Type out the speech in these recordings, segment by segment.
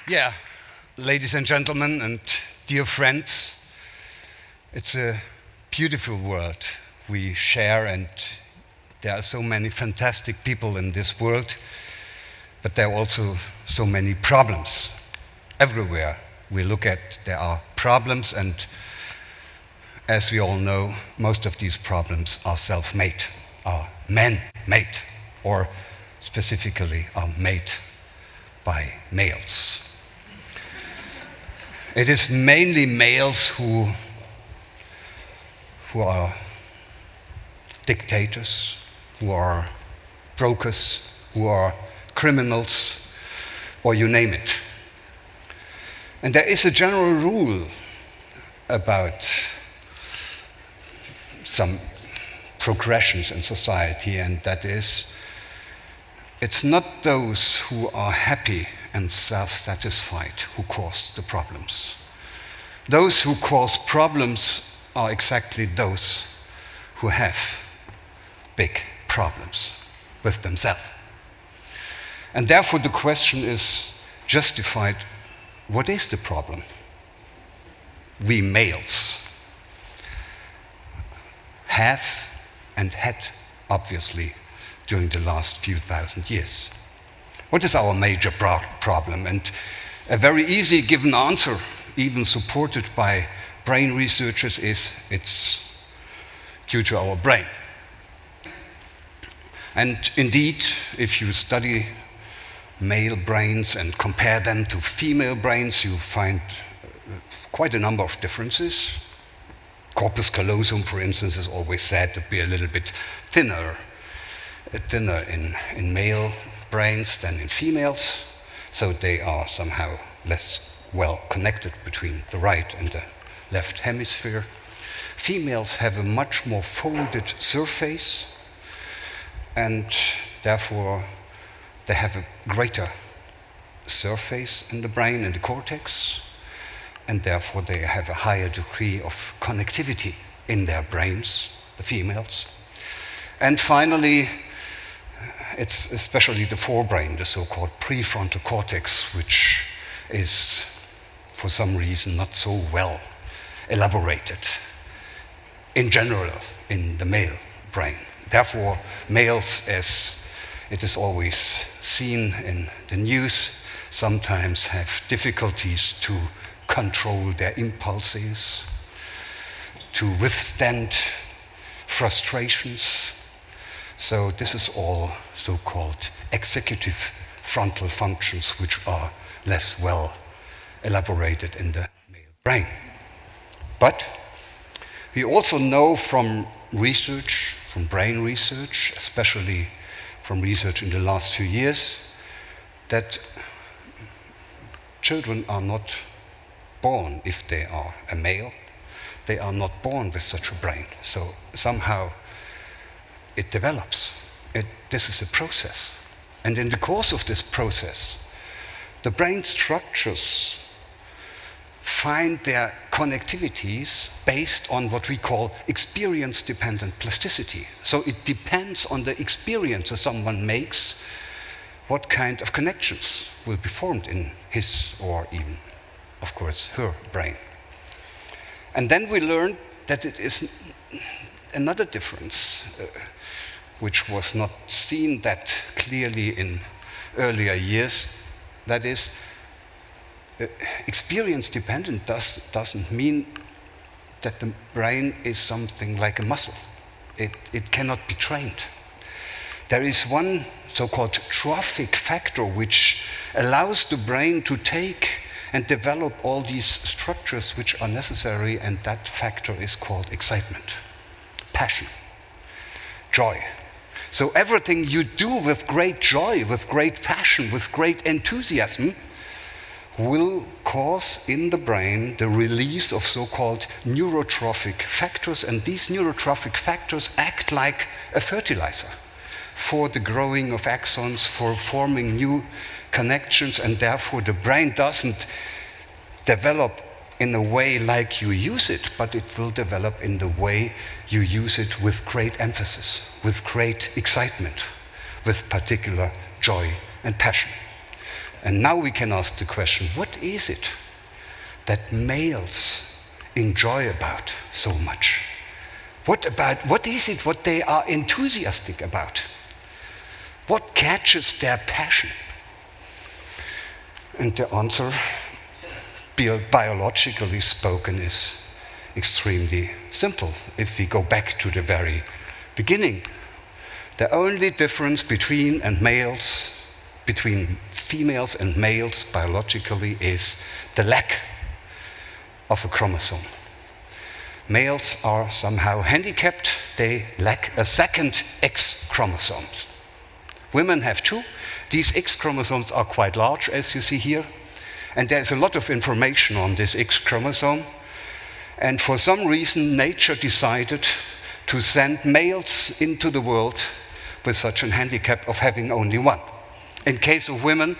Yeah, ladies and gentlemen and dear friends, it's a beautiful world we share, and there are so many fantastic people in this world, but there are also so many problems. Everywhere we look at, there are problems, and as we all know, most of these problems are self-made, are man-made, or specifically are made by males. It is mainly males who are dictators, who are brokers, who are criminals, or you name it. And there is a general rule about some progressions in society, and that is, it's not those who are happy and self-satisfied who cause the problems. Those who cause problems are exactly those who have big problems with themselves. And therefore the question is justified: what is the problem? We males have and had, obviously, during the last few thousand years. What is our major problem? And a very easy given answer, even supported by brain researchers, is it's due to our brain. And indeed, if you study male brains and compare them to female brains, you find quite a number of differences. Corpus callosum, for instance, is always said to be a little bit thinner in male brains than in females, so they are somehow less well connected between the right and the left hemisphere. Females have a much more folded surface, and therefore they have a greater surface in the brain, in the cortex, and therefore they have a higher degree of connectivity in their brains, the females. And finally, it's especially the forebrain, the so-called prefrontal cortex, which is, for some reason, not so well elaborated in general in the male brain. Therefore, males, as it is always seen in the news, sometimes have difficulties to control their impulses, to withstand frustrations. So this is all so-called executive frontal functions, which are less well elaborated in the male brain. But we also know from research, from brain research, especially from research in the last few years, that children are not born, if they are a male, they are not born with such a brain. So somehow it develops. This is a process. And in the course of this process, the brain structures find their connectivities based on what we call experience-dependent plasticity. So it depends on the experiences someone makes, what kind of connections will be formed in his or even, of course, her brain. And then we learned that it is another difference, which was not seen that clearly in earlier years. That is, experience-dependent doesn't mean that the brain is something like a muscle. It cannot be trained. There is one so-called trophic factor which allows the brain to take and develop all these structures which are necessary, and that factor is called excitement, passion, joy. So everything you do with great joy, with great passion, with great enthusiasm will cause in the brain the release of so-called neurotrophic factors, and these neurotrophic factors act like a fertilizer for the growing of axons, for forming new connections, and therefore the brain doesn't develop in a way like you use it, but it will develop in the way you use it with great emphasis, with great excitement, with particular joy and passion. And now we can ask the question, what is it that males enjoy about so much? What is it what they are enthusiastic about? What catches their passion? And the answer, biologically spoken, is extremely simple. If we go back to the very beginning, the only difference between females and males biologically is the lack of a chromosome. Males are somehow handicapped. They lack a second X chromosome. Women have two. These X chromosomes are quite large, as you see here. And there's a lot of information on this X chromosome. And for some reason, nature decided to send males into the world with such a handicap of having only one. In case of women,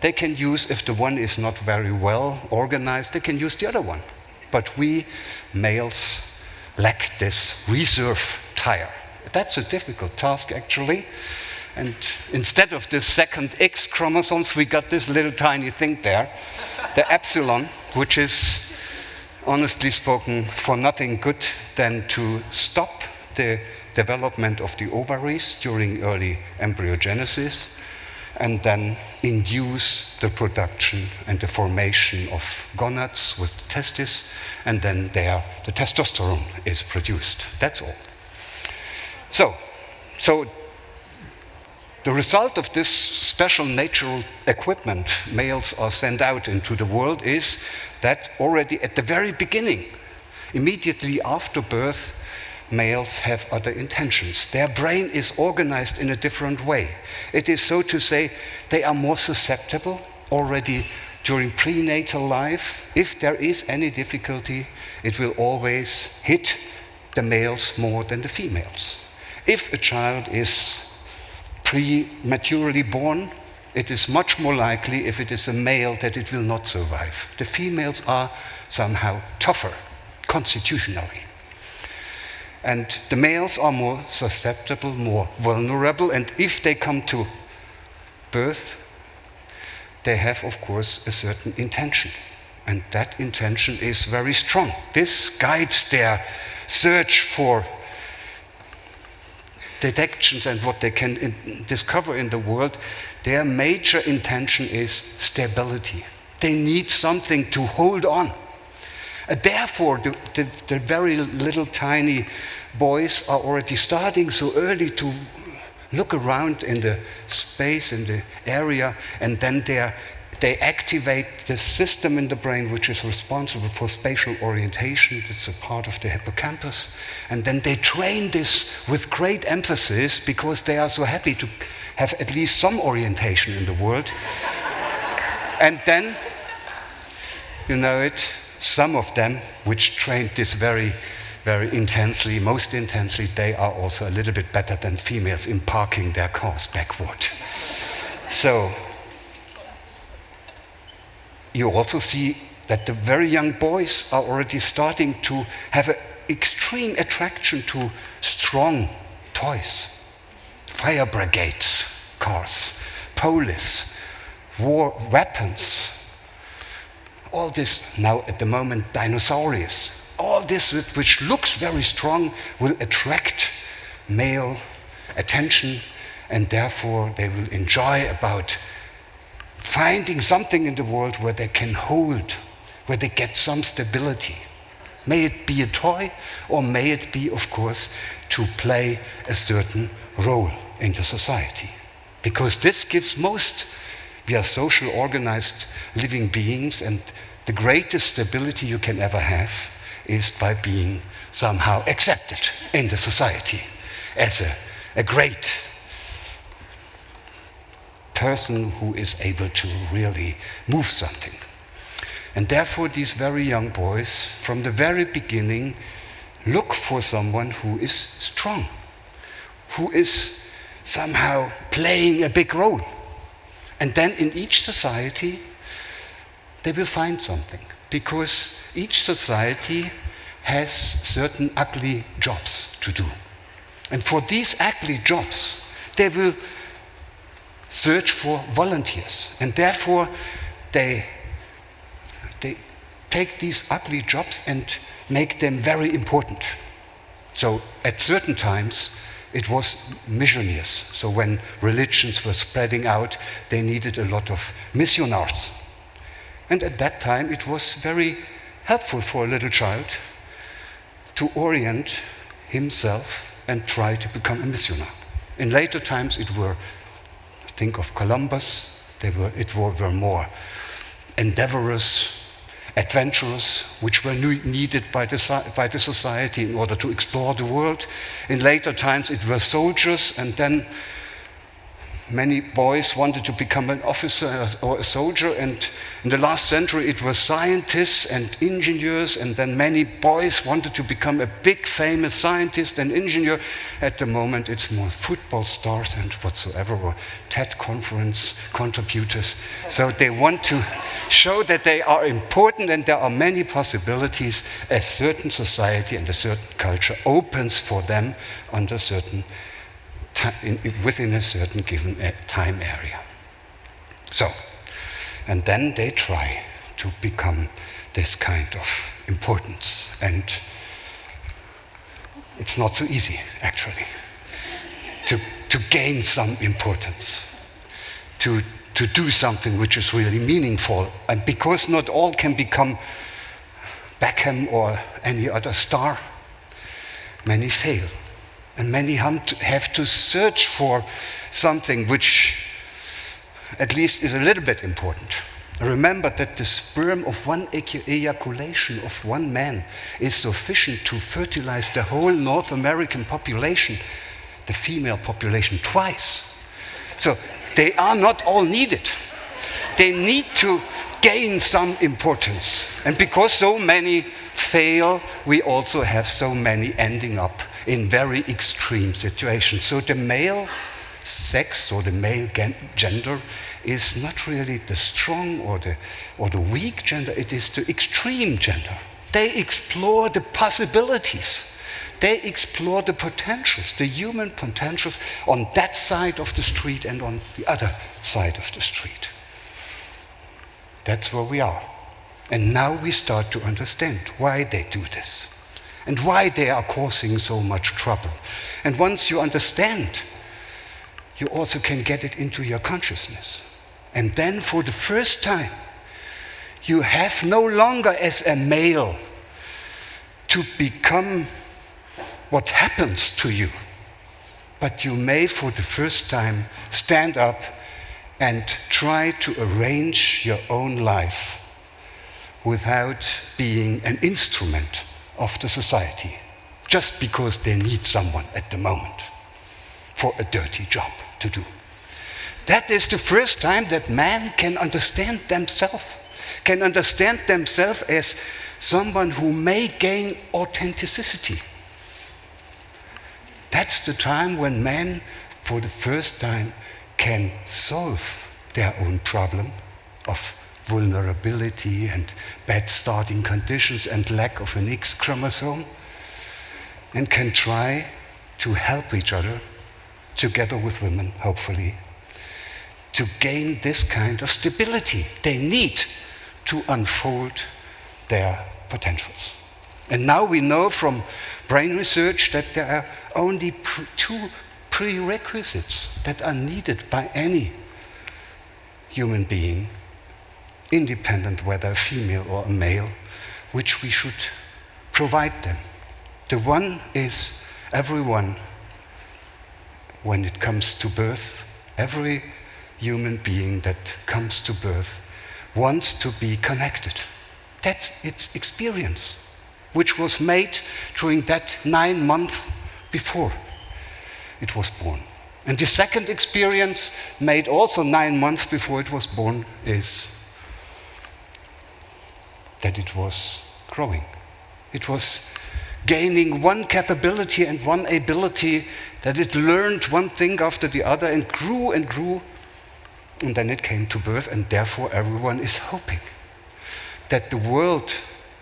they can use, if the one is not very well organized, they can use the other one. But we males lack this reserve tire. That's a difficult task, actually. And instead of this second X chromosomes, we got this little tiny thing there, the epsilon, which is, honestly spoken, for nothing good than to stop the development of the ovaries during early embryogenesis, and then induce the production and the formation of gonads with the testes, and then there the testosterone is produced. That's all. So the result of this special natural equipment males are sent out into the world is that already at the very beginning, immediately after birth, males have other intentions. Their brain is organized in a different way. It is, so to say, they are more susceptible already during prenatal life. If there is any difficulty, it will always hit the males more than the females. If a child is prematurely born, it is much more likely, if it is a male, that it will not survive. The females are somehow tougher, constitutionally. And the males are more susceptible, more vulnerable, and if they come to birth, they have, of course, a certain intention. And that intention is very strong. This guides their search for detections and what they can discover in the world. Their major intention is stability. They need something to hold on. Therefore, the very little tiny boys are already starting so early to look around in the space, in the area, and then they activate the system in the brain which is responsible for spatial orientation. It's a part of the hippocampus. And then they train this with great emphasis because they are so happy to have at least some orientation in the world. And then, you know it, some of them, which trained this very, very intensely, most intensely, they are also a little bit better than females in parking their cars backward. So you also see that the very young boys are already starting to have an extreme attraction to strong toys, fire brigade cars, police, war weapons. All this now at the moment, dinosaurs. All this which looks very strong will attract male attention, and therefore they will enjoy about finding something in the world where they can hold, where they get some stability. May it be a toy, or may it be, of course, to play a certain role in the society. Because this gives we are social organized living beings, and the greatest stability you can ever have is by being somehow accepted in the society as a great person who is able to really move something. And therefore these very young boys, from the very beginning, look for someone who is strong, who is somehow playing a big role. And then in each society, they will find something, because each society has certain ugly jobs to do. And for these ugly jobs, they will search for volunteers. And therefore, they take these ugly jobs and make them very important. So at certain times, it was missionaries. So when religions were spreading out, they needed a lot of missionaries. And at that time, it was very helpful for a little child to orient himself and try to become a missionary. In later times, it were, think of Columbus, it were more endeavorous, adventurous, which were needed by the society in order to explore the world. In later times, it were soldiers, and then many boys wanted to become an officer or a soldier, and in the last century it was scientists and engineers, and then many boys wanted to become a big famous scientist and engineer. At the moment it's more football stars and whatsoever, or TED conference contributors. So they want to show that they are important, and there are many possibilities a certain society and a certain culture opens for them under certain within a certain given time area. So, and then they try to become this kind of importance, and it's not so easy actually to gain some importance, to do something which is really meaningful, and because not all can become Beckham or any other star, many fail. And many have to search for something which at least is a little bit important. Remember that the sperm of one ejaculation of one man is sufficient to fertilize the whole North American population, the female population, twice. So they are not all needed. They need to gain some importance. And because so many fail, we also have so many ending up in very extreme situations. So the male sex or the male gender is not really the strong or the weak gender, it is the extreme gender. They explore the possibilities. They explore the potentials, the human potentials on that side of the street and on the other side of the street. That's where we are. And now we start to understand why they do this and why they are causing so much trouble. And once you understand, you also can get it into your consciousness. And then for the first time, you have no longer as a male to become what happens to you, but you may for the first time stand up and try to arrange your own life without being an instrument of the society, just because they need someone at the moment for a dirty job to do. That is the first time that man can understand themselves as someone who may gain authenticity. That's the time when men, for the first time, can solve their own problem of vulnerability and bad starting conditions and lack of an X chromosome, and can try to help each other, together with women, hopefully, to gain this kind of stability they need to unfold their potentials. And now we know from brain research that there are only two prerequisites that are needed by any human being, independent whether a female or a male, which we should provide them. The one is everyone, when it comes to birth, every human being that comes to birth wants to be connected. That's its experience, which was made during that 9 months before it was born. And the second experience, made also 9 months before it was born, is that it was growing. It was gaining one capability and one ability, that it learned one thing after the other and grew, and then it came to birth, and therefore everyone is hoping that the world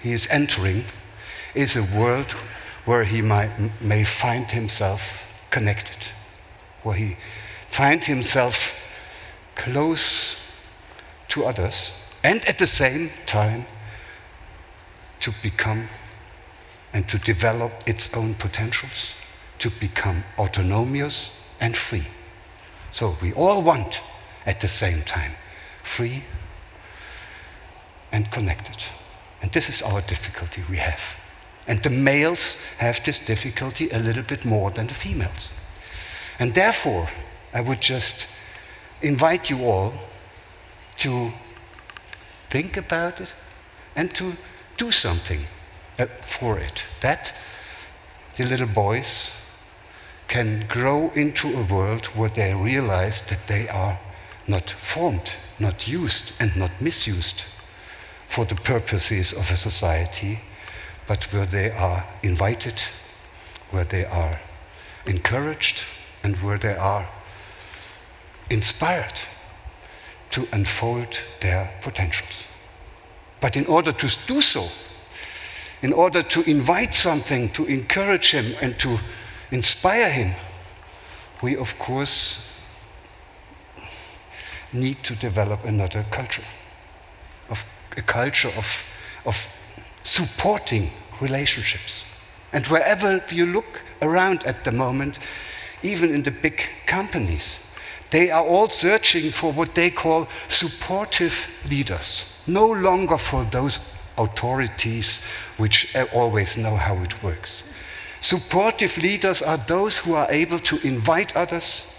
he is entering is a world where he may find himself connected, where he find himself close to others, and at the same time to become and to develop its own potentials, to become autonomous and free. So we all want, at the same time, free and connected. And this is our difficulty we have. And the males have this difficulty a little bit more than the females. And therefore, I would just invite you all to think about it and to do something for it, that the little boys can grow into a world where they realize that they are not formed, not used, and not misused for the purposes of a society, but where they are invited, where they are encouraged, and where they are inspired to unfold their potentials. But in order to do so, in order to invite something, to encourage him and to inspire him, we of course need to develop another culture, a culture of supporting relationships. And wherever you look around at the moment, even in the big companies, they are all searching for what they call supportive leaders, no longer for those authorities which always know how it works. Supportive leaders are those who are able to invite others,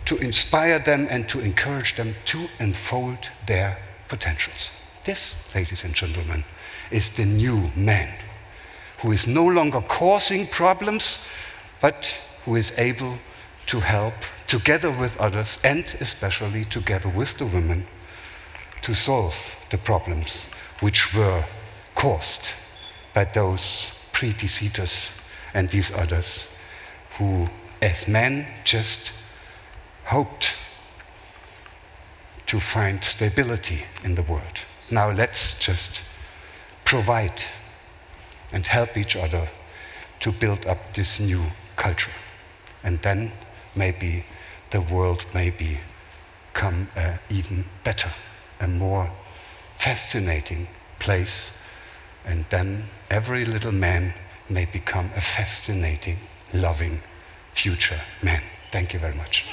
to inspire them, and to encourage them to unfold their potentials. This, ladies and gentlemen, is the new man, who is no longer causing problems, but who is able to help, together with others, and especially together with the women, to solve the problems which were caused by those predecessors and these others who, as men, just hoped to find stability in the world. Now let's just provide and help each other to build up this new culture. And then maybe the world may become even better, a more fascinating place, and then every little man may become a fascinating, loving future man. Thank you very much.